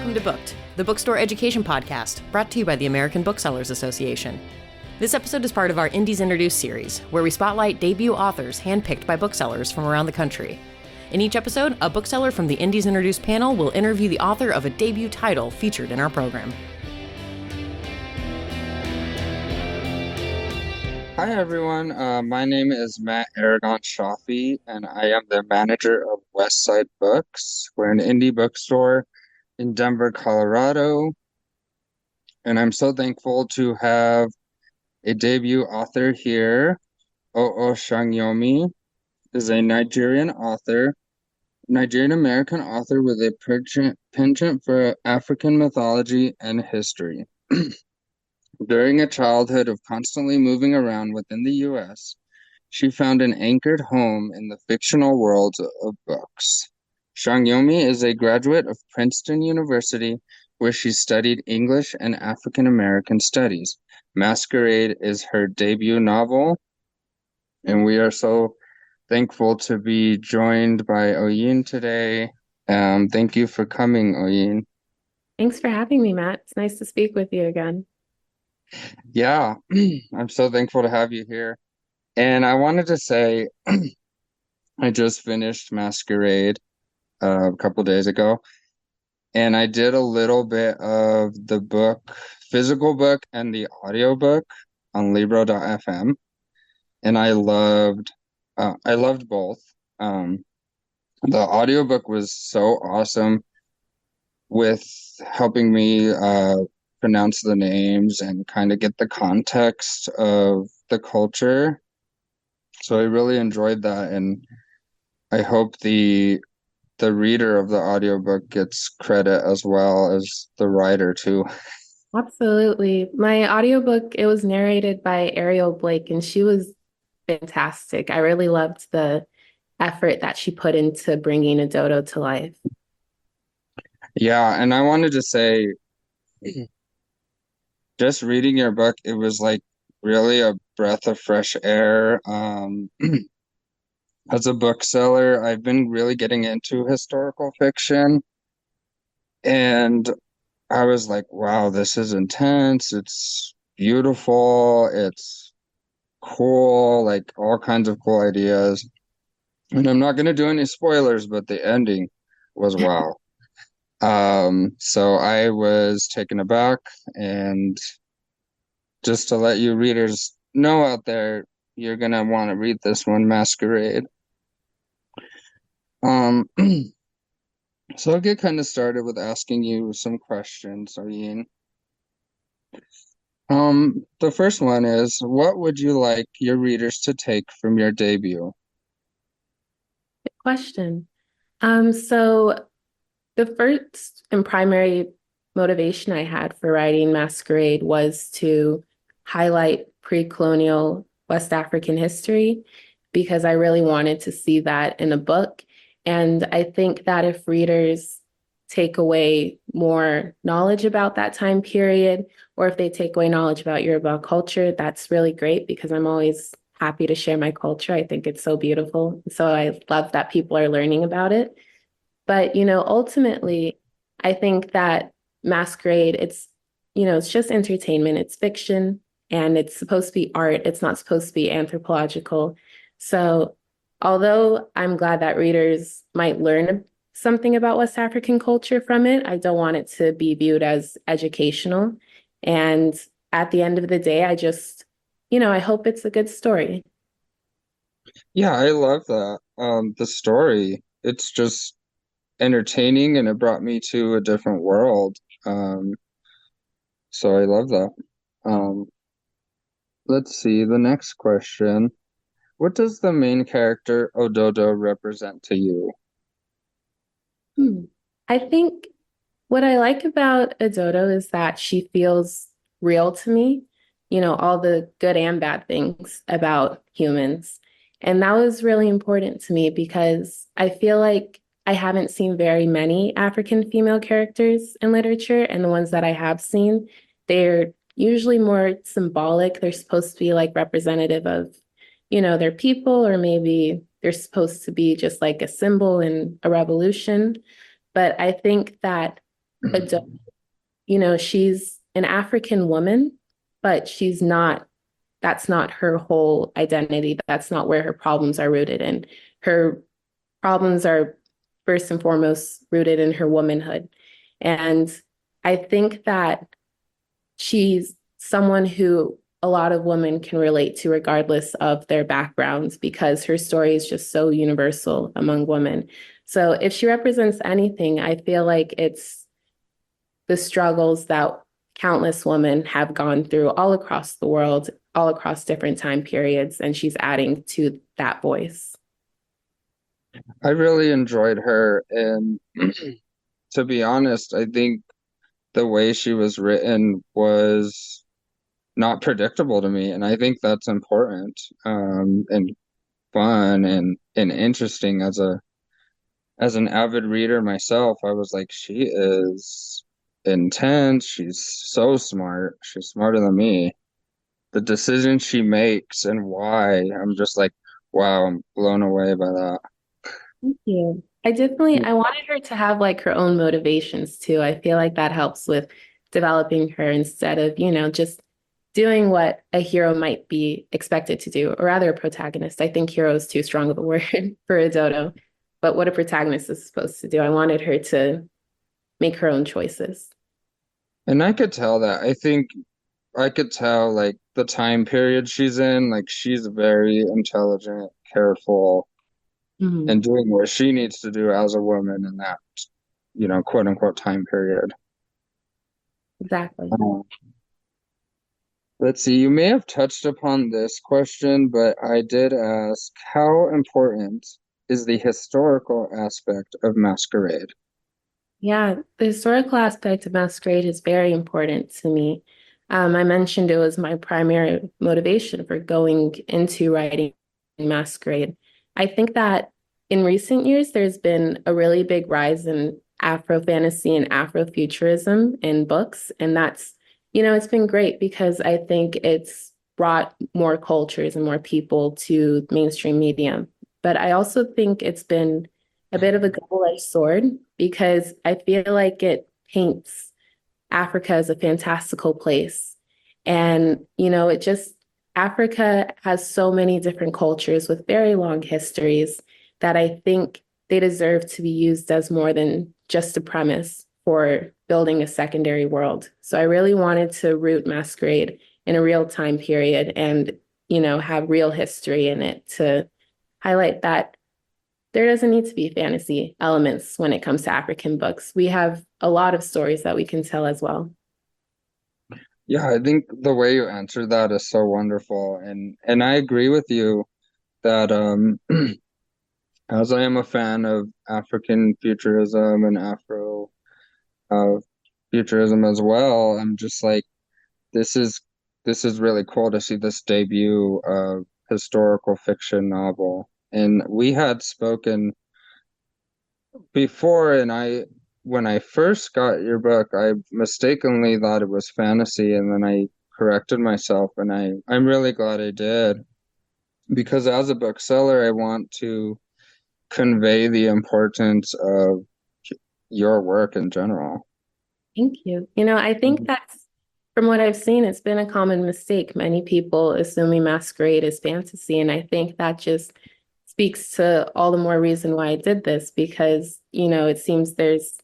Welcome to Booked, the bookstore education podcast brought to you by the American Booksellers Association. This episode is part of our Indies Introduced series, where we spotlight debut authors handpicked by booksellers from around the country. In each episode, a bookseller from the Indies Introduced panel will interview the author of a debut title featured in our program. Hi everyone, my name is Matt Aragon Shafi, and I am the manager of Westside Books. We're an indie bookstore in Denver, Colorado, and I'm so thankful to have a debut author here. Sangoyomi is a Nigerian American author with a penchant for African mythology and history. During a childhood of constantly moving around within the U.S., she found an anchored home in the fictional world of books. Sangoyomi is a graduate of Princeton University, where she studied English and African American studies. Masquerade is her debut novel, and we are so thankful to be joined by Oyin today. Thank you for coming, Oyin. Thanks for having me, Matt. It's nice to speak with you again. Yeah, I'm so thankful to have you here. And I wanted to say, I just finished Masquerade a couple days ago, and I did a little bit of the book, physical book, and the audiobook on Libro.fm, and I loved both. The audiobook was so awesome with helping me pronounce the names and kind of get the context of the culture. So I really enjoyed that, and I hope the reader of the audiobook gets credit as well as the writer too. Absolutely. My audiobook, it was narrated by Ariel Blake, and she was fantastic. I really loved the effort that she put into bringing a dodo to life. Yeah, and I wanted to say, just reading your book, it was like really a breath of fresh air. As a bookseller, I've been really getting into historical fiction, and I was like, wow, this is intense. It's beautiful. It's cool, like all kinds of cool ideas. And I'm not going to do any spoilers, but the ending was wow. So I was taken aback, and just to let you readers know out there, you're going to want to read this one, Masquerade. So I'll get kind of started with asking you some questions, Arlene. The first one is, what would you like your readers to take from your debut? Good question. So the first and primary motivation I had for writing Masquerade was to highlight pre-colonial West African history, because I really wanted to see that in a book. And I think that if readers take away more knowledge about that time period, or if they take away knowledge about Yoruba culture, that's really great, because I'm always happy to share my culture. I think it's so beautiful. So I love that people are learning about it. But, ultimately, I think that Masquerade, it's just entertainment. It's fiction, and it's supposed to be art. It's not supposed to be anthropological. So although I'm glad that readers might learn something about West African culture from it, I don't want it to be viewed as educational. And at the end of the day, I just, I hope it's a good story. Yeah, I love that. The story, it's just entertaining, and it brought me to a different world. So I love that. Let's see, the next question. What does the main character Ododo represent to you? I think what I like about Ododo is that she feels real to me, all the good and bad things about humans. And that was really important to me, because I feel like I haven't seen very many African female characters in literature, and the ones that I have seen, they're usually more symbolic. They're supposed to be like representative of, their people, or maybe they're supposed to be just like a symbol in a revolution. But I think that Ado- she's an African woman, but that's not her whole identity. That's not where her problems are rooted in. Her problems are first and foremost rooted in her womanhood. And I think that she's someone who a lot of women can relate to regardless of their backgrounds because her story is just so universal among women. So if she represents anything, I feel like it's the struggles that countless women have gone through all across the world, all across different time periods, and she's adding to that voice. I really enjoyed her, and to be honest, I think the way she was written was not predictable to me, and I think that's important, and fun and interesting as an avid reader myself. I was like, she is intense, she's so smart, she's smarter than me. The decisions she makes and why, I'm just like, wow, I'm blown away by that. Thank you. I wanted her to have like her own motivations too. I feel like that helps with developing her instead of, just doing what a hero might be expected to do, or rather a protagonist. I think hero is too strong of a word for a dodo, but what a protagonist is supposed to do. I wanted her to make her own choices. And I could tell that. I think I could tell like the time period she's in, like she's very intelligent, careful, Mhm. and doing what she needs to do as a woman in that, quote unquote time period. Exactly. Uh, let's see, you may have touched upon this question, but I did ask, how important is the historical aspect of Masquerade? Yeah, the historical aspect of Masquerade is very important to me. I mentioned it was my primary motivation for going into writing Masquerade. I think that in recent years, there's been a really big rise in Afro fantasy and Afrofuturism in books. And it's been great because I think it's brought more cultures and more people to mainstream media. But I also think it's been a bit of a double-edged sword because I feel like it paints Africa as a fantastical place. And, Africa has so many different cultures with very long histories that I think they deserve to be used as more than just a premise for building a secondary world. So I really wanted to root Masquerade in a real time period and, have real history in it to highlight that there doesn't need to be fantasy elements when it comes to African books. We have a lot of stories that we can tell as well. Yeah, I think the way you answered that is so wonderful, and I agree with you that as I am a fan of African futurism and Afro uh, futurism as well, I'm just like, this is this is really cool to see this debut historical fiction novel. And we had spoken before, and when I first got your book, I mistakenly thought it was fantasy, and then I corrected myself, and I'm really glad I did because as a bookseller, I want to convey the importance of your work in general. Thank you. I think that's from what I've seen, it's been a common mistake. Many people assuming Masquerade is fantasy. And I think that just speaks to all the more reason why I did this because, it seems there's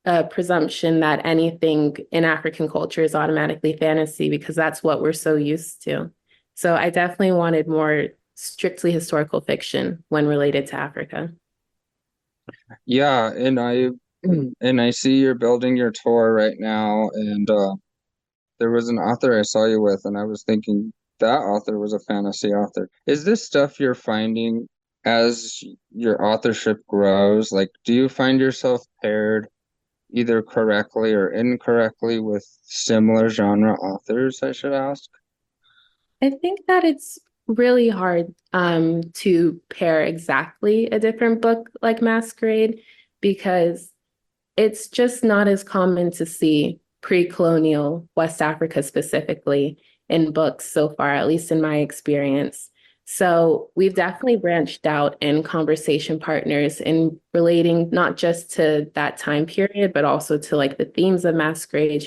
a presumption that anything in African culture is automatically fantasy because that's what we're so used to. So I definitely wanted more strictly historical fiction when related to Africa. Yeah, and I and I see you're building your tour right now, and there was an author I saw you with, and I was thinking that author was a fantasy author. Is this stuff you're finding as your authorship grows? Like, do you find yourself paired either correctly or incorrectly with similar genre authors, I should ask? I think that it's really hard to pair exactly a different book like Masquerade because it's just not as common to see pre-colonial West Africa specifically in books so far, at least in my experience. So we've definitely branched out in conversation partners in relating not just to that time period, but also to like the themes of Masquerade,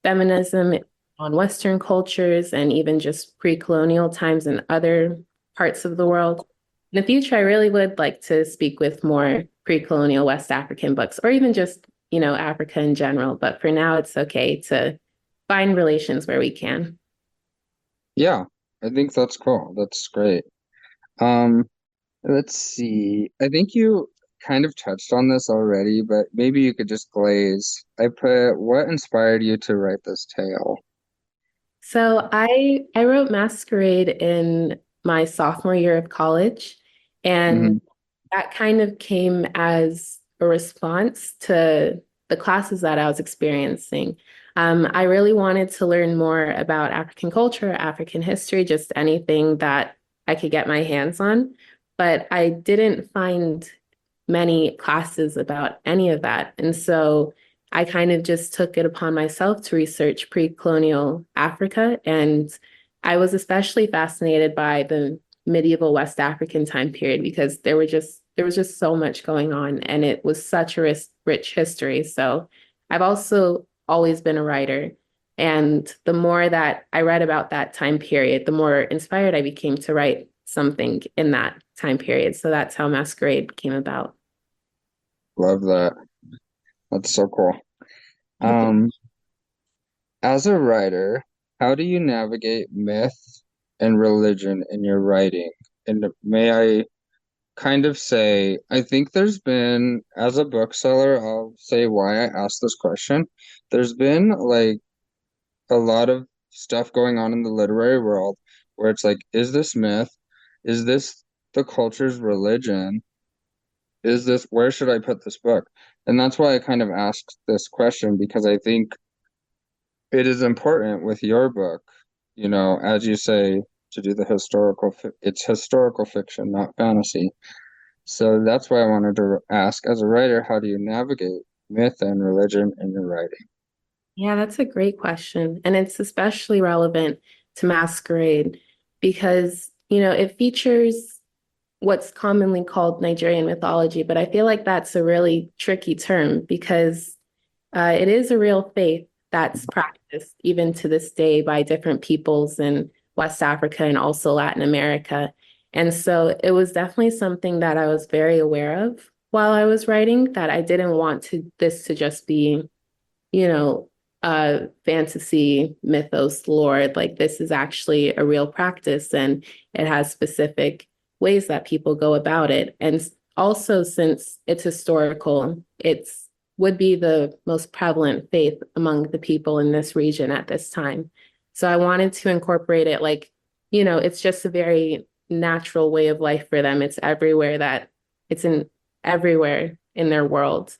feminism on Western cultures and even just pre-colonial times in other parts of the world. In the future, I really would like to speak with more pre-colonial West African books or even just, Africa in general. But for now, it's okay to find relations where we can. Yeah, I think that's cool. That's great. Um, let's see. I think you kind of touched on this already, but maybe you could just glaze. I put, what inspired you to write this tale? So I wrote Masquerade in my sophomore year of college, Hmm. and that kind of came as a response to the classes that I was experiencing. I really wanted to learn more about African culture, African history, just anything that I could get my hands on. But I didn't find many classes about any of that. And so I kind of just took it upon myself to research pre-colonial Africa. And I was especially fascinated by the medieval West African time period because there was just so much going on and it was such a rich history. So I've also always been a writer. And the more that I read about that time period, the more inspired I became to write something in that time period. So that's how Masquerade came about. Love that. That's so cool. Thank you. Um, as a writer, how do you navigate myth and religion in your writing? And may I kind of say, I think there's been, as a bookseller, I'll say why I asked this question. There's been like a lot of stuff going on in the literary world where it's like, is this myth? Is this the culture's religion? Is this, where should I put this book? And that's why I kind of asked this question because I think it is important with your book, as you say, to do the it's historical fiction, not fantasy. So that's why I wanted to ask, as a writer, how do you navigate myth and religion in your writing? Yeah, that's a great question. And it's especially relevant to Masquerade because, it features what's commonly called Nigerian mythology, but I feel like that's a really tricky term because it is a real faith that's practiced even to this day by different peoples in West Africa and also Latin America. And so it was definitely something that I was very aware of while I was writing, that I didn't want this to just be fantasy mythos lore. Like this is actually a real practice and it has specific ways that people go about it. And also, since it's historical, it's would be the most prevalent faith among the people in this region at this time. So I wanted to incorporate it like, it's just a very natural way of life for them. It's in everywhere in their world.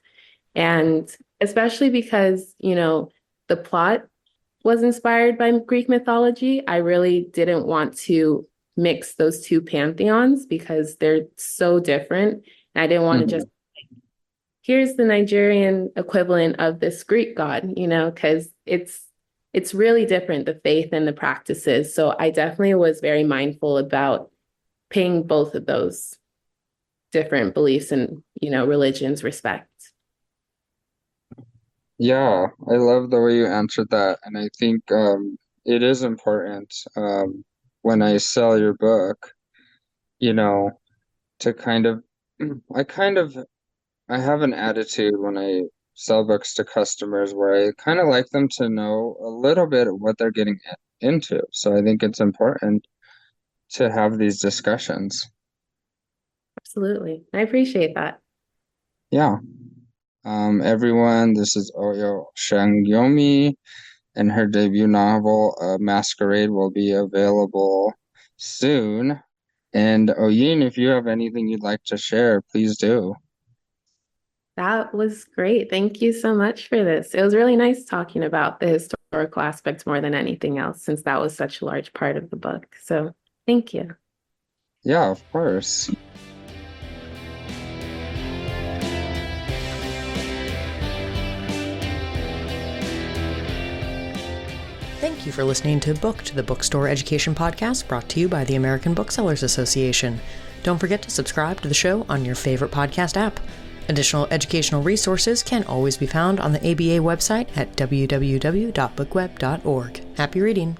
And especially because, the plot was inspired by Greek mythology, I really didn't want to mix those two pantheons because they're so different. And I didn't want to just, Mhm. here's the Nigerian equivalent of this Greek god, because it's really different, the faith and the practices. So I definitely was very mindful about paying both of those different beliefs and, religions respect. Yeah, I love the way you answered that. And I think it is important when I sell your book, you know, to kind of, I kind of, I have an attitude when I sell books to customers where I kind of like them to know a little bit of what they're getting into. So I think it's important to have these discussions. Absolutely. I appreciate that. Yeah. Everyone, this is Oyo Shangyomi, and her debut novel, Masquerade, will be available soon. And Oyin, if you have anything you'd like to share, please do. That was great. Thank you so much for this. It was really nice talking about the historical aspects more than anything else, since that was such a large part of the book. So thank you. Yeah, of course. Thank Thank you for listening to Booked, the bookstore education podcast brought to you by the American Booksellers Association. Don't forget to subscribe to the show on your favorite podcast app. Additional educational resources can always be found on the ABA website at www.bookweb.org. Happy reading!